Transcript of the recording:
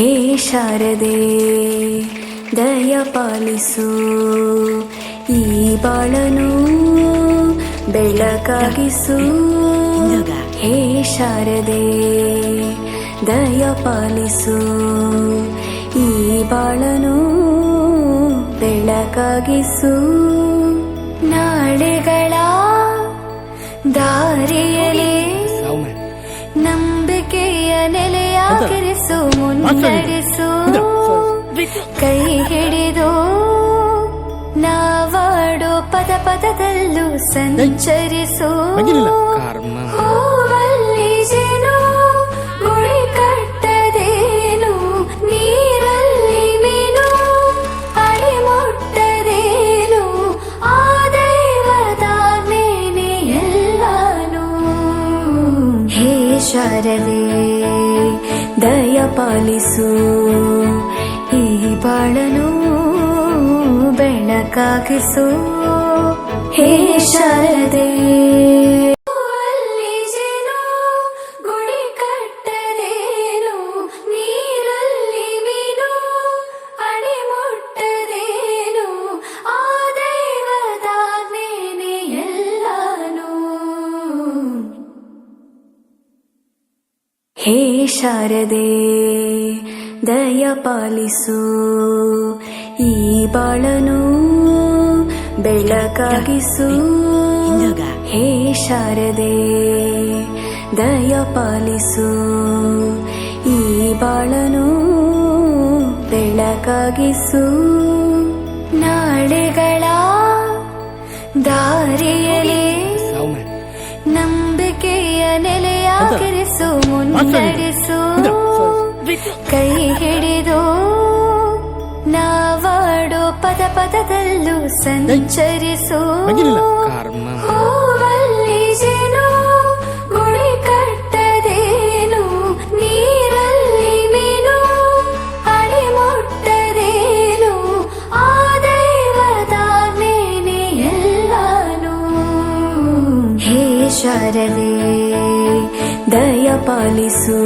ಹೇ ಶಾರದೆ ದಯ ಪಾಲಿಸು, ಈ ಬಾಳನು ಬೆಳಕಾಗಿಸು. ಹೇ ಶಾರದೆ ದಯ ಪಾಲಿಸು, ಈ ಬಾಳನು ಬೆಳಕಾಗಿಸು. ನಾಳೆಗಳ ದಾರಿಯಲ್ಲಿ ನಂಬಿಕೆಯ ನೆಲೆಯಾಗಿರಿಸು, ಮುನ್ನಡೆಸು. ಕೈ ಹಿಡಿದು ನಾವಾಡೋ ಪದ ಪದದಲ್ಲೂ ಸಂಚರಿಸು. ಹೂವಲ್ಲಿ ಜೇನು ಗುಳಿ ಕಟ್ಟದೇನು, ನೀರಲ್ಲಿ ಮೀನು ಅಡಿ ಮುಟ್ಟದೇನು, ಆ ದೈವದ ನೇನೆ ಎಲ್ಲಾನು. ಹೇ ಶಾರದೆ ದಯ ಪಾಲಿಸು, ಈ ಬಾಳನು ಬೆಳಕಾಗಿಸು. ಹೇ ಶಾರದೆ ಗುಡಿ ಕಟ್ಟದೇನು, ನೀರಲ್ಲಿ ಮೀನು ಅಡಿ ಮುಟ್ಟದೇನು, ಆ ದೈವದ ನೇನೆ ಎಲ್ಲಾನು. ಹೇ ಶಾರದೆ ದಯ ಪಾಲಿಸು, ಈ ಬಾಳನು ಬೆಳಕಾಗಿಸು. ಹೇ ಶಾರದೆ ದಯ ಪಾಲಿಸು, ಈ ಬಾಳನು ಬೆಳಕಾಗಿಸು. ನಾಳೆಗಳ ದಾರಿಯಲ್ಲಿ ನಂಬಿಕೆಯ ನೆಲೆಯಾಗಿರಿಸು, ಮುನ್ನಡೆಸು. ಕೈ ಹಿಡಿದು ನಾವಾಡೋ ಪದ ಪದದಲ್ಲೂ ಸಂಚರಿಸು. ಹೂವಲ್ಲಿ ಜೇನು ಗುಳಿ ಕಟ್ಟದೇನು, ನೀರಲ್ಲಿ ಮೀನು ಅಡಿ ಮುಟ್ಟದೇನು, ಆ ದೈವದ ನೇನೆ ಎಲ್ಲಾನು. ಹೇ ಶಾರದೆ ದಯ ಪಾಲಿಸು,